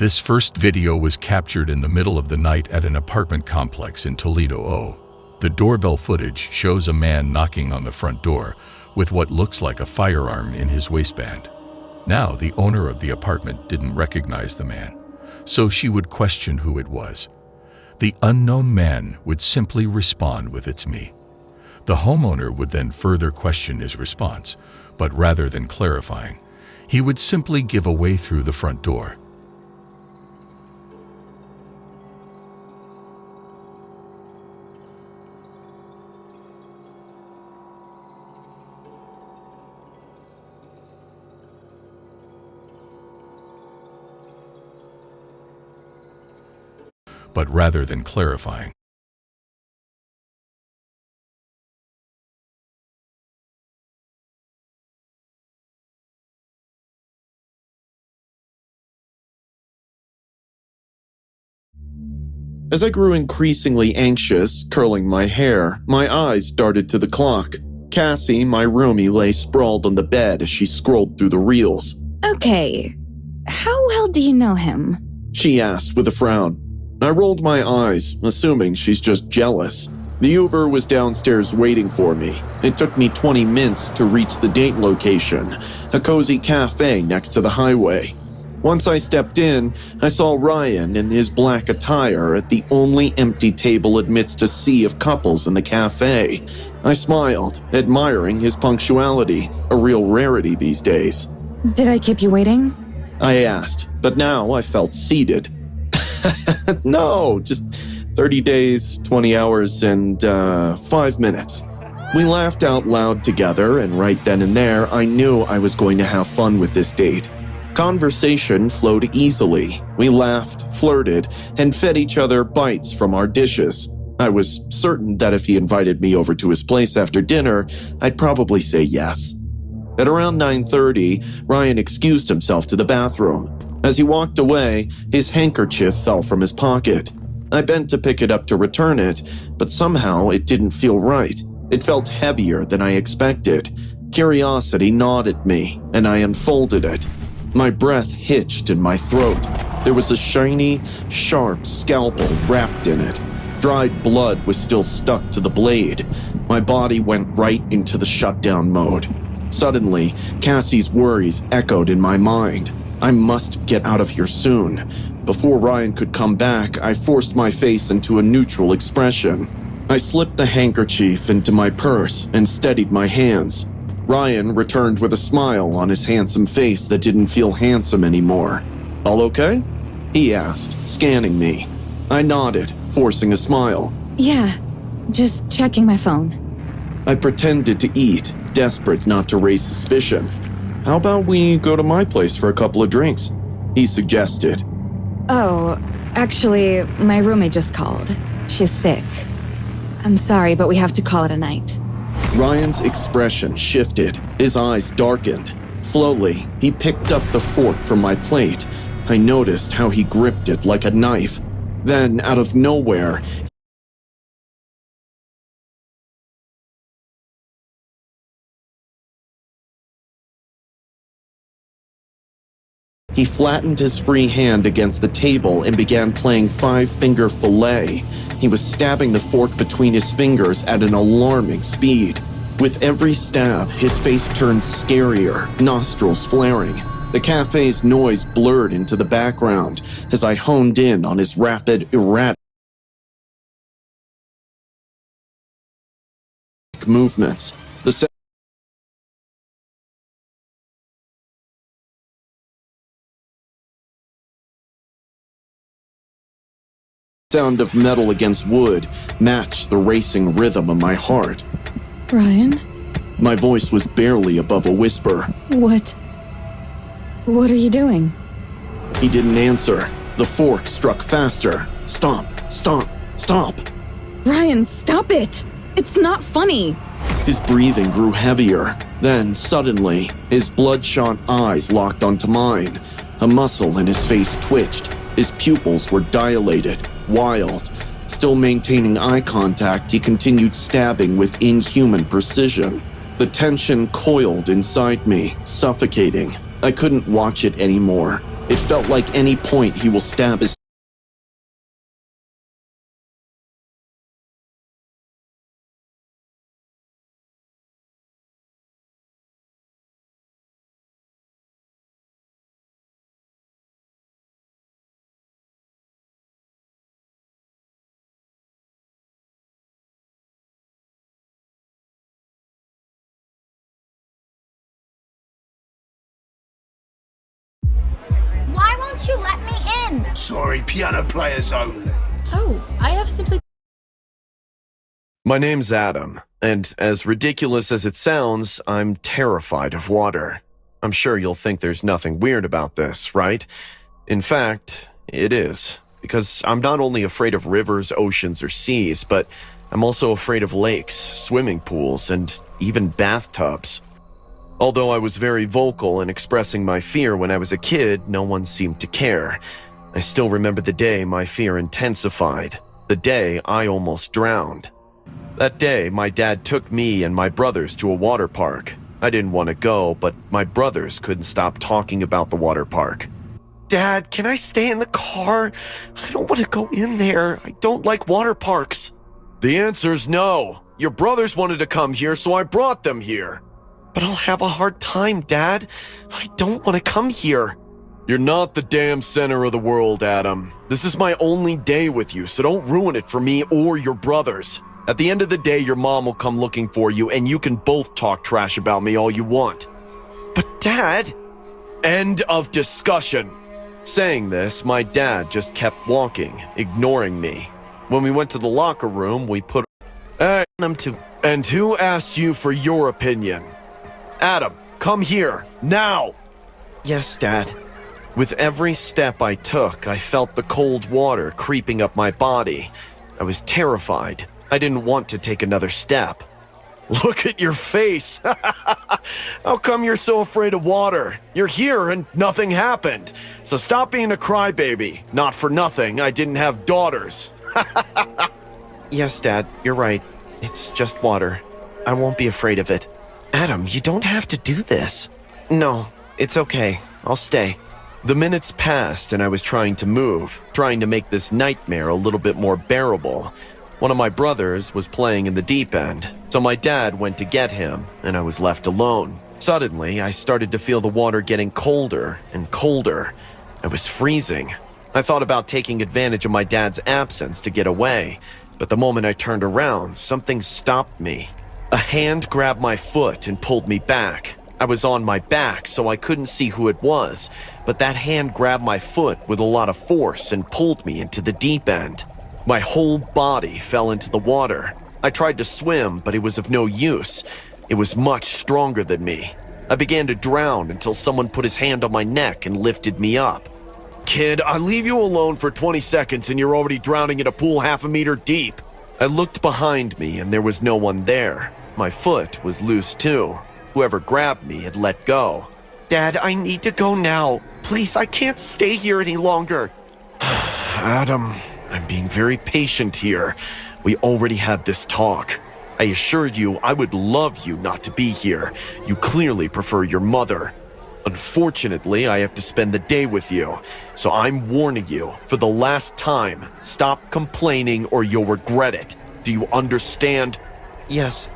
This first video was captured in the middle of the night at an apartment complex in Toledo, Ohio. The doorbell footage shows a man knocking on the front door with what looks like a firearm in his waistband. Now, the owner of the apartment didn't recognize the man, so she would question who it was. The unknown man would simply respond with "It's me." The homeowner would then further question his response, but rather than clarifying, he would simply give away through the front door. But rather than clarifying, As I grew increasingly anxious, curling my hair, my eyes darted to the clock. Cassie, my roomie, lay sprawled on the bed as she scrolled through the reels. Okay, how well do you know him? She asked with a frown. I rolled my eyes, assuming she's just jealous. The Uber was downstairs waiting for me. It took me 20 minutes to reach the date location, a cozy cafe next to the highway. Once I stepped in, I saw Ryan in his black attire at the only empty table amidst a sea of couples in the cafe. I smiled, admiring his punctuality, a real rarity these days. Did I keep you waiting? I asked, but now I felt seated. No, just 30 days, 20 hours, and 5 minutes. We laughed out loud together, and right then and there, I knew I was going to have fun with this date. Conversation flowed easily. We laughed, flirted, and fed each other bites from our dishes. I was certain that if he invited me over to his place after dinner, I'd probably say yes. At around 9:30, Ryan excused himself to the bathroom. As he walked away, his handkerchief fell from his pocket. I bent to pick it up to return it, but somehow it didn't feel right. It felt heavier than I expected. Curiosity gnawed at me, and I unfolded it. My breath hitched in my throat. There was a shiny, sharp scalpel wrapped in it. Dried blood was still stuck to the blade. My body went right into the shutdown mode. Suddenly, Cassie's worries echoed in my mind. I must get out of here soon. Before Ryan could come back, I forced my face into a neutral expression. I slipped the handkerchief into my purse and steadied my hands. Ryan returned with a smile on his handsome face that didn't feel handsome anymore. "All okay?" he asked, scanning me. I nodded, forcing a smile. Yeah, just checking my phone. I pretended to eat, desperate not to raise suspicion. "How about we go to my place for a couple of drinks?" he suggested. Oh, actually, my roommate just called. She's sick. I'm sorry, but we have to call it a night. Ryan's expression shifted. His eyes darkened. Slowly, he picked up the fork from my plate. I noticed how he gripped it like a knife. Then, out of nowhere, he flattened his free hand against the table and began playing five-finger fillet. He was stabbing the fork between his fingers at an alarming speed. With every stab, his face turned scarier, nostrils flaring. The cafe's noise blurred into the background as I honed in on his rapid, erratic movements. The sound of metal against wood matched the racing rhythm of my heart. Ryan? My voice was barely above a whisper. What are you doing? He didn't answer. The fork struck faster. Stop, stop, stop. Ryan, stop it! It's not funny! His breathing grew heavier. Then, suddenly, his bloodshot eyes locked onto mine. A muscle in his face twitched. His pupils were dilated. Wild. Still maintaining eye contact, he continued stabbing with inhuman precision. The tension coiled inside me, suffocating. I couldn't watch it anymore. It felt like any point he will stab his. Why won't you let me in? Sorry, piano players only. Oh, I have simply. My name's Adam, and as ridiculous as it sounds, I'm terrified of water. I'm sure you'll think there's nothing weird about this, right? In fact, it is, because I'm not only afraid of rivers, oceans, or seas, but I'm also afraid of lakes, swimming pools, and even bathtubs. Although I was very vocal in expressing my fear when I was a kid, no one seemed to care. I still remember the day my fear intensified, the day I almost drowned. That day, my dad took me and my brothers to a water park. I didn't want to go, but my brothers couldn't stop talking about the water park. Dad, can I stay in the car? I don't want to go in there. I don't like water parks. The answer's no. Your brothers wanted to come here, so I brought them here. But I'll have a hard time, Dad. I don't want to come here. You're not the damn center of the world, Adam. This is my only day with you, so don't ruin it for me or your brothers. At the end of the day, your mom will come looking for you, and you can both talk trash about me all you want. But Dad... End of discussion. Saying this, my dad just kept walking, ignoring me. When we went to the locker room, we put Adam to... And who asked you for your opinion? Adam, come here, now! Yes, Dad. With every step I took, I felt the cold water creeping up my body. I was terrified. I didn't want to take another step. Look at your face! How come you're so afraid of water? You're here and nothing happened. So stop being a crybaby. Not for nothing, I didn't have daughters. Yes, Dad, you're right. It's just water. I won't be afraid of it. Adam, you don't have to do this. No, it's okay. I'll stay. The minutes passed and I was trying to move, trying to make this nightmare a little bit more bearable. One of my brothers was playing in the deep end, so my dad went to get him, and I was left alone. Suddenly, I started to feel the water getting colder and colder. I was freezing. I thought about taking advantage of my dad's absence to get away, but the moment I turned around, something stopped me. A hand grabbed my foot and pulled me back. I was on my back, so I couldn't see who it was, but that hand grabbed my foot with a lot of force and pulled me into the deep end. My whole body fell into the water. I tried to swim, but it was of no use. It was much stronger than me. I began to drown until someone put his hand on my neck and lifted me up. Kid, I leave you alone for 20 seconds and you're already drowning in a pool half a meter deep. I looked behind me and there was no one there. My foot was loose too. Whoever grabbed me had let go. Dad, I need to go now. Please, I can't stay here any longer. Adam, I'm being very patient here. We already had this talk. I assured you I would love you not to be here. You clearly prefer your mother. Unfortunately, I have to spend the day with you. So I'm warning you, for the last time, stop complaining or you'll regret it. Do you understand? Yes.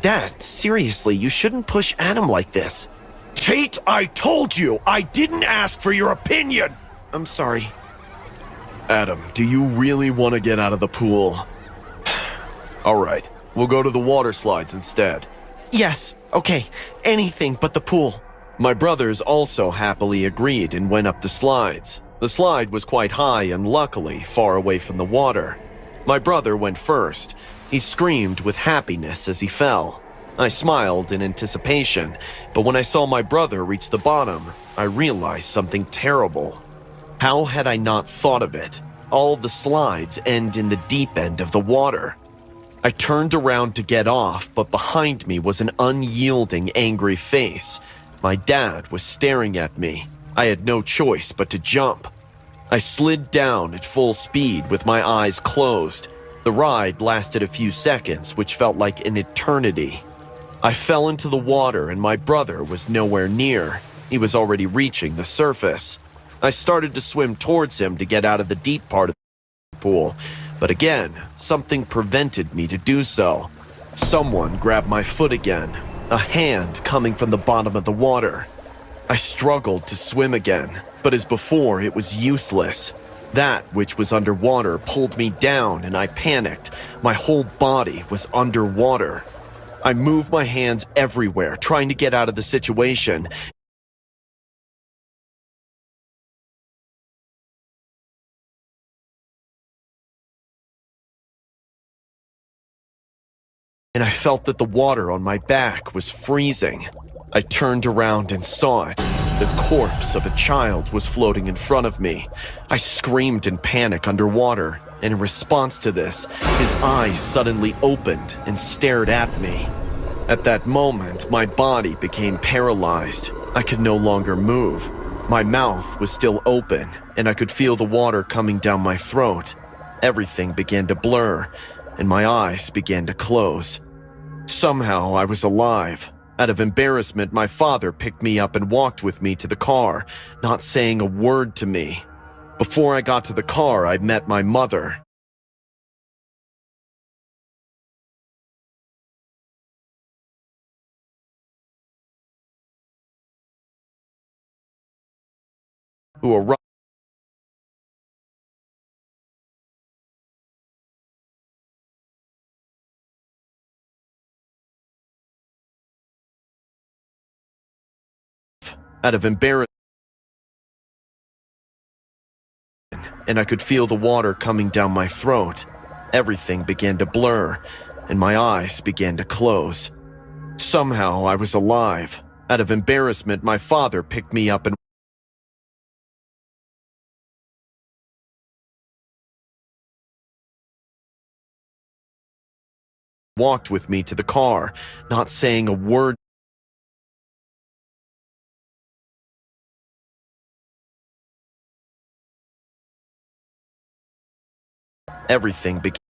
Dad, seriously, you shouldn't push Adam like this. Tate, I told you, I didn't ask for your opinion. I'm sorry. Adam, do you really want to get out of the pool? All right, we'll go to the water slides instead. Yes, okay, anything but the pool. My brothers also happily agreed and went up the slides. The slide was quite high and luckily far away from the water. My brother went first. He screamed with happiness as he fell. I smiled in anticipation, but when I saw my brother reach the bottom, I realized something terrible. How had I not thought of it? All the slides end in the deep end of the water. I turned around to get off, but behind me was an unyielding, angry face. My dad was staring at me. I had no choice but to jump. I slid down at full speed with my eyes closed. The ride lasted a few seconds, which felt like an eternity. I fell into the water and my brother was nowhere near. He was already reaching the surface. I started to swim towards him to get out of the deep part of the pool, but again, something prevented me to do so. Someone grabbed my foot again, a hand coming from the bottom of the water. I struggled to swim again, but as before, it was useless. That which was underwater pulled me down and I panicked. My whole body was underwater. I moved my hands everywhere, trying to get out of the situation. And I felt that the water on my back was freezing. I turned around and saw it. The corpse of a child was floating in front of me. I screamed in panic underwater, and in response to this, his eyes suddenly opened and stared at me. At that moment, my body became paralyzed. I could no longer move. My mouth was still open, and I could feel the water coming down my throat. Everything began to blur, and my eyes began to close. Somehow I was alive. Out of embarrassment, my father picked me up and walked with me to the car, not saying a word to me. Before I got to the car, I met my mother. Who arrived. Out of embarrassment, and I could feel the water coming down my throat. Everything began to blur, and my eyes began to close. Somehow I was alive. Out of embarrassment, my father picked me up and walked with me to the car, not saying a word. Everything began.